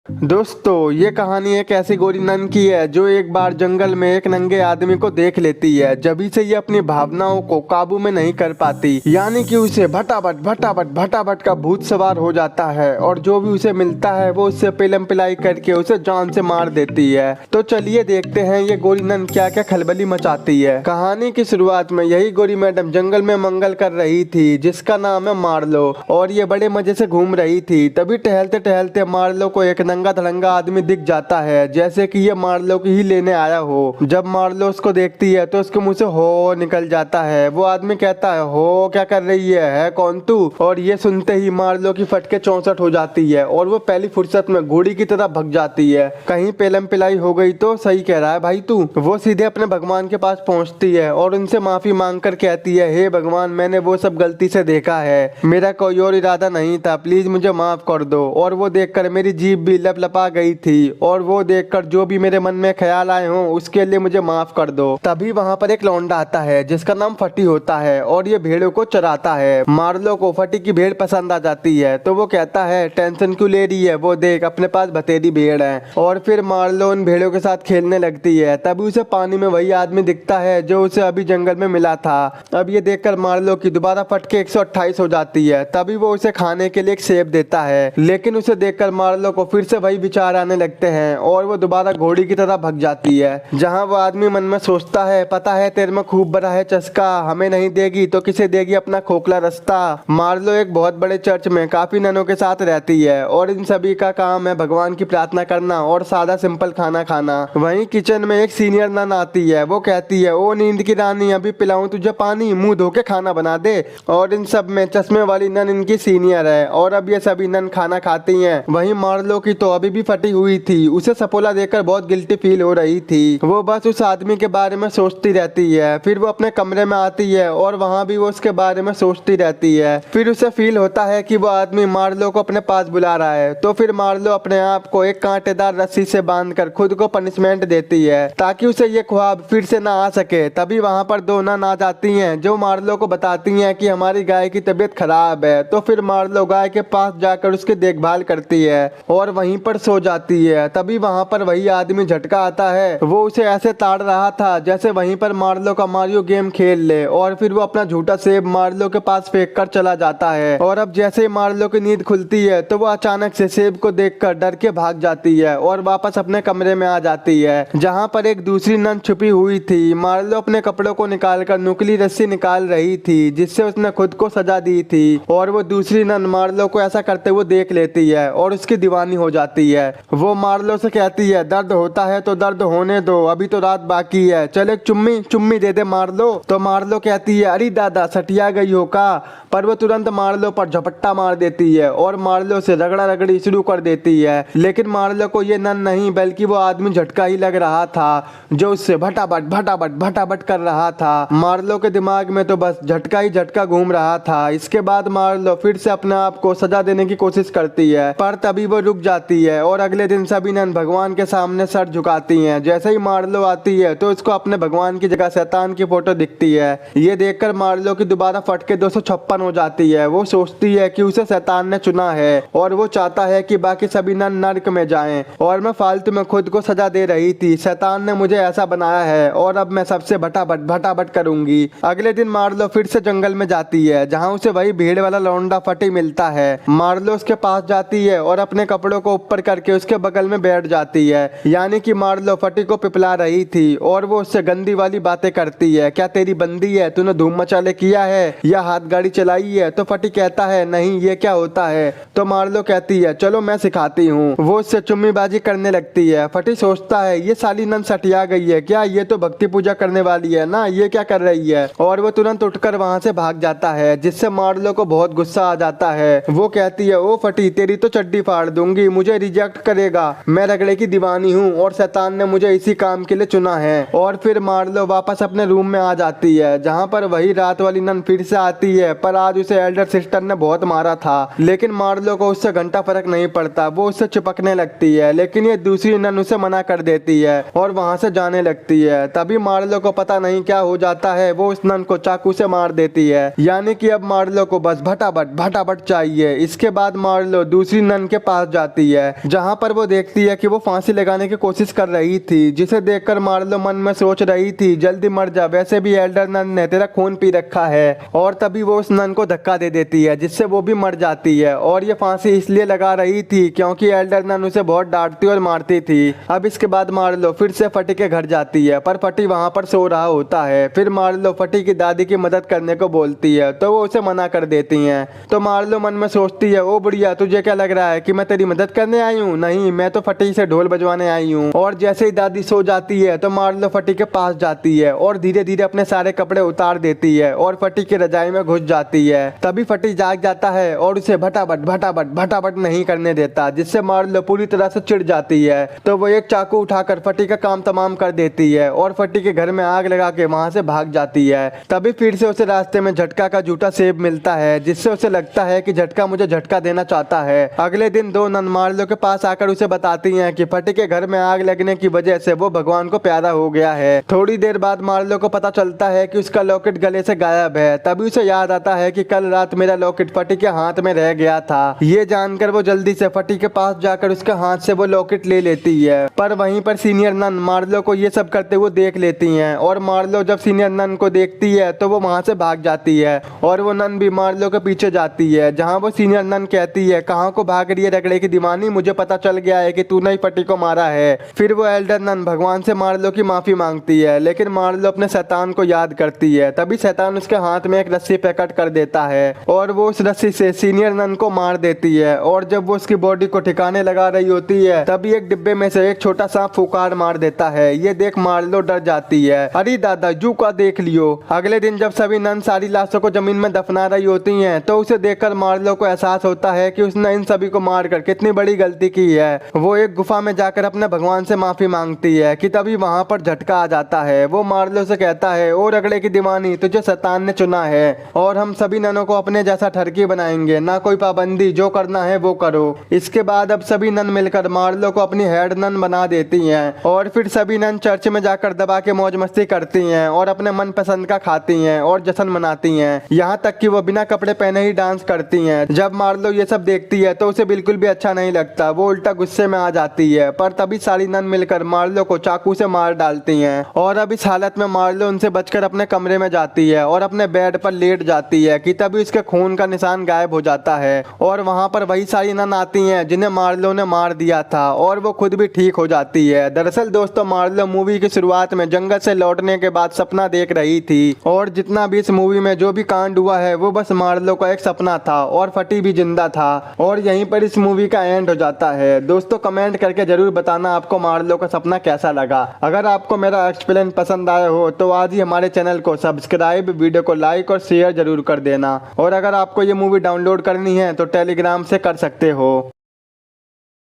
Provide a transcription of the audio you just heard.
दोस्तों, ये कहानी एक ऐसी गोरी नन की है जो एक बार जंगल में एक नंगे आदमी को देख लेती है। जभी से ये अपनी भावनाओं को काबू में नहीं कर पाती, यानी कि उसे भटाभट भटाभट भटाभट का भूत सवार हो जाता है और जो भी उसे मिलता है वो उससे पिलम पिलाई करके उसे जान से मार देती है। तो चलिए देखते हैं ये गोरी नन क्या क्या खलबली मचाती है। कहानी की शुरुआत में यही गोरी मैडम जंगल में मंगल कर रही थी, जिसका नाम है मार्लो, और ये बड़े मजे से घूम रही थी। तभी टहलते टहलते मार्लो को एक नंगा धड़ंगा आदमी दिख जाता है, जैसे कि ये मार्लो की ही लेने आया हो। जब मार्लो उसको देखती है तो उसके मुंह से हो निकल जाता है। वो आदमी कहता है, हो क्या कर रही है कौन तू? और ये सुनते ही मार्लो की फटके 64 हो जाती है और वो पहली फुर्सत में घोड़ी की तरह भग जाती है। कहीं पेलम पिलाई हो गई तो सही कह रहा है भाई तू। वो सीधे अपने भगवान के पास पहुंचती है और उनसे माफी मांग कर कहती है, हे भगवान, मैंने वो सब गलती से देखा है, मेरा कोई और इरादा नहीं था, प्लीज मुझे माफ कर दो। और वो देखकर मेरी जीभ भी लपलपा गई थी, और वो देखकर जो भी मेरे मन में ख्याल आए हों उसके लिए मुझे माफ कर दो। तभी वहाँ पर एक लौंडा आता है जिसका नाम फटी होता है और ये भेड़ों को चराता है। मार्लो को फटी की भेड़ पसंद आ जाती है तो वो कहता है, टेंशन क्यों ले रही है, वो देख अपने पास बतेरी भेड़ है। और फिर मार्लो उन भेड़ों के साथ खेलने लगती है। तभी उसे पानी में वही आदमी दिखता है जो उसे अभी जंगल में मिला था। अब ये देखकर मार्लो की दोबारा फटके 128 हो जाती है। तभी वो उसे खाने के लिए एक सेब देता है, लेकिन उसे देखकर मार्लो को फिर से वही विचार आने लगते हैं और वो दोबारा घोड़ी की तरह भग जाती है। जहाँ वो आदमी मन में सोचता है, पता है तेरे में खूब बड़ा है चस्का, हमें नहीं देगी तो किसे देगी अपना खोखला रास्ता। मार्लो एक बहुत बड़े चर्च में काफी ननों के साथ रहती है और इन सभी का काम है भगवान की प्रार्थना करना और सादा सिंपल खाना खाना। वहीं किचन में एक सीनियर नन आती है। वो कहती है, ओ नींद की रानी, अभी पिलाऊं तुझे पानी, मुंह धो के खाना बना दे। और इन सब में चश्मे वाली नन इनकी सीनियर है और अब ये सभी नन खाना खाती हैं। वहीं मार्लो की तो अभी भी फटी हुई थी, उसे सपोला देकर बहुत गिल्टी फील हो रही थी। वो बस उस आदमी के बारे में सोचती रहती है। फिर वो अपने कमरे में आती है और वहाँ भी वो उसके बारे में सोचती रहती है। फिर उसे फील होता है कि वो आदमी मार्लो को अपने पास बुला रहा है। तो फिर मार्लो अपने आप को एक कांटेदार रस्सी से बांधकर खुद को पनिशमेंट देती है ताकि उसे ये ख्वाब फिर से ना आ सके। तभी वहाँ पर दो नन आ जाती हैं जो मार्लो को बताती हैं कि हमारी गाय की तबीयत खराब है। तो फिर मार्लो गाय के पास जाकर उसकी देखभाल करती है और वहीं पर सो जाती है। तभी वहाँ पर वही आदमी झटका आता है। वो उसे ऐसे ताड़ रहा था जैसे वहीं पर मार्लो का मारियो गेम खेल ले, और फिर वो अपना झूठा सेब मार्लो के पास फेंक कर चला जाता है। और अब जैसे ही मार्लो की नींद खुलती है तो वो अचानक से सेब को देखकर डर के भाग जाती है और वापस अपने कमरे में आ जाती है, जहाँ पर एक दूसरी नन छुपी हुई थी। मार्लो अपने कपड़ों को निकालकर नुकीली रस्सी निकाल रही थी जिससे उसने खुद को सजा दी थी, और वो दूसरी नन मार्लो को ऐसा करते हुए देख लेती है और उसकी दीवानी हो जाती है। वो मार्लो से कहती है, दर्द होता है तो दर्द होने दो, अभी तो रात बाकी है, चल एक चुम्मी चुम्मी दे दे मार्लो। तो मार्लो कहती है, अरे दादा सटिया गई हो का? पर वो तुरंत मार्लो पर झपट्टा मार देती है और मार्लो से रगड़ा रगड़ी शुरू कर देती है। लेकिन मार्लो को ये नन नहीं बल्कि वो आदमी झटका ही लग रहा था जो उससे भटाभट भटाभट भटाभट कर रहा था। मार्लो के दिमाग में तो बस झटका ही झटका घूम रहा था। इसके बाद मार्लो फिर से अपने आप को सजा देने की कोशिश करती है, पर तभी वो रुक जाती है और अगले दिन सभी नन भगवान के सामने सर झुकाती हैं। जैसे ही मार्लो आती है तो उसको अपने भगवान की जगह शैतान की फोटो दिखती है। ये देखकर मार्लो की दोबारा फटके 256 हो जाती है। वो सोचती है कि उसे शैतान ने चुना है और वो चाहता है कि बाकी सभी नन नर्क में जाएं, और मैं फालतू में खुद को सजा दे रही थी। शैतान ने मुझे ऐसा बनाया है और अब मैं सबसे भटाभट भटाभट करूंगी। अगले दिन मार्लो फिर से जंगल में जाती है, जहाँ उसे वही भेड़ वाला लौंडा फटी मिलता है। मार्लो उसके पास जाती है और अपने कपड़ों को ऊपर करके उसके बगल में बैठ जाती है, यानी कि मार्लो फटी को पिपला रही थी और वो उससे गंदी वाली बातें करती है। क्या तेरी बंदी है? तूने धूम मचाले किया है या हाथ गाड़ी चलाई है? तो फटी कहता है, नहीं, ये क्या होता है? तो मार्लो कहती है, चलो मैं सिखाती हूँ। वो उससे चुम्मीबाजी करने लगती है। फटी सोचता है, ये साली नन सटिया गई है क्या? ये तो भक्ति पूजा करने वाली है ना, ये क्या कर रही है? और वो तुरंत उठकर वहाँ से भाग जाता है, जिससे मार्लो को बहुत गुस्सा आ जाता है। वो कहती है, ओ फटी, तेरी तो चड्डी फाड़ दूंगी, मुझे रिजेक्ट करेगा, मैं रगड़े की दीवानी हूँ और शैतान ने मुझे इसी काम के लिए चुना है। और फिर मार्लो वापस अपने रूम में आ जाती है, जहाँ पर वही रात वाली नन फिर से आती है, पर आज उसे एल्डर सिस्टर ने बहुत मारा था। लेकिन मार्लो को उससे घंटा फर्क नहीं पड़ता। वो उससे चिपकने लगती है, लेकिन ये दूसरी नन उसे मना कर देती है और वहाँ से जाने लगती है। तभी मार्लो को पता नहीं क्या हो जाता है, वो उस नन को चाकू से मार देती है, यानी कि अब मार्लो को बस भटाभट भटाभट चाहिए। इसके बाद मार्लो दूसरी नन के पास जाती है है, जहाँ पर वो देखती है कि वो फांसी लगाने की कोशिश कर रही थी, जिसे देखकर मार्लो मन में सोच रही थी जल्दी मर जा, वैसे भी एल्डर नन ने तेरा खून पी रखा है। और तभी वो उस नन को धक्का दे देती है, जिससे वो भी मर जाती है। और ये फांसी इसलिए लगा रही थी क्योंकि एल्डर नन उसे बहुत डांटती और मारती थी। अब इसके बाद मार्लो फिर से फटी के घर जाती है, पर फटी वहाँ पर सो रहा होता है। फिर मार्लो फटी की दादी की मदद करने को बोलती है, तो वो उसे मना कर देती हैं। तो मार्लो मन में सोचती है, ओ बुढ़िया, तुझे क्या लग रहा है कि मैं तेरी मदद करने आई हूँ? नहीं, मैं तो फटी से ढोल बजवाने आई हूँ। और जैसे ही दादी सो जाती है तो मार्लो फटी के पास जाती है और धीरे धीरे अपने सारे कपड़े उतार देती है और फटी की रजाई में घुस जाती है। तभी फटी जाग जाता है और उसे भटाभट भटाभट भटाभट नहीं करने देता, जिससे मार्लो पूरी तरह से चिढ़ जाती है। तो वो एक चाकू उठाकर फटी का काम तमाम कर देती है और फटी के घर में आग लगा के वहां से भाग जाती है। तभी फिर से उसे रास्ते में झटका का झूठा सेब मिलता है, जिससे उसे लगता है कि झटका मुझे झटका देना चाहता है। अगले दिन दो नन मार्लो के पास आकर उसे बताती हैं कि फटी के घर में आग लगने की वजह से वो भगवान को प्यारा हो गया है। थोड़ी देर बाद मार्लो को पता चलता है कि उसका लॉकेट गले से गायब है। तभी उसे याद आता है कि कल रात मेरा लॉकेट फटी के हाथ में रह गया था। ये जानकर वो जल्दी से फटी के पास जाकर उसके हाथ से वो लॉकेट ले लेती है, पर वहीं पर सीनियर नन मार्लो को ये सब करते हुए देख लेती हैं। और मार्लो जब सीनियर नन को देखती है तो वो वहां से भाग जाती है और वो नन भी मार्लो के पीछे जाती है, जहां वो सीनियर नन कहती है, कहाँ को भाग रही है रगड़े की दीवानी, मुझे पता चल गया है कि तूने ही फटी को मारा है। फिर वो एल्डर नन भगवान से मार्लो की माफी मांगती है, लेकिन मार्लो अपने शैतान को याद करती है। तभी शैतान उसके हाथ में एक रस्सी पैकट कर देता है और वो उस रस्सी से सीनियर नन को मार देती है। और जब वो उसकी बॉडी को ठिकाने लगा रही होती है तभी एक डिब्बे में से एक छोटा सा फुकार मार देता है। ये देख मार्लो डर जाती है, अरे दादा जू का देख लियो। अगले दिन जब सभी नन सारी लाशों को जमीन में दफना रही होती हैं तो उसे देखकर मार्लो को एहसास होता है कि उसने इन सभी को मारकर कितनी बड़ी गलती की है। वो एक गुफा में जाकर अपने भगवान से माफी मांगती है कि तभी वहां पर झटका आ जाता है। वो मार्लो से कहता है, ओ रगड़े की दीवानी, तुझे शैतान ने चुना है और हम सभी ननों को अपने जैसा ठरकी बनाएंगे, ना कोई पाबंदी, जो करना है वो करो। इसके बाद अब सभी नन मिलकर मार्लो को अपनी हेड नन बना देती हैं और फिर सभी नन चर्च में जाकर दबा के मौज मस्ती करती हैं और अपने मन पसंद का खाती हैं और जश्न मनाती हैं। यहाँ तक कि वो बिना कपड़े पहने ही डांस करती हैं। जब मार्लो ये सब देखती है तो उसे बिल्कुल भी अच्छा नहीं लगता, वो उल्टा गुस्से में आ जाती है। पर तभी सारी नन मिलकर मार्लो को चाकू से मार डालती हैं और अब इस हालत में मार्लो उनसे बचकर अपने कमरे में जाती है और अपने बेड पर लेट जाती है कि तभी उसके खून का निशान गायब हो जाता है और वहां पर वही सारी नन आती हैं जिन्हें मार्लो ने मार दिया था और वो खुद भी ठीक हो जाती है। दरअसल दोस्तों, मार्लो मूवी की शुरुआत में जंगल से लौटने के बाद सपना देख रही थी और जितना भी इस मूवी में जो भी कांड हुआ है वो बस मार्लो का एक सपना था और फटी भी जिंदा था और यहीं पर इस मूवी का एंड हो जाता है। दोस्तों, कमेंट करके जरूर बताना आपको मार्लो का सपना कैसा लगा। अगर आपको मेरा एक्सप्लेन पसंद आया हो तो आज ही हमारे चैनल को सब्सक्राइब, वीडियो को लाइक और शेयर जरूर कर देना। और अगर आपको ये मूवी डाउनलोड करनी है तो टेलीग्राम से कर सकते हो।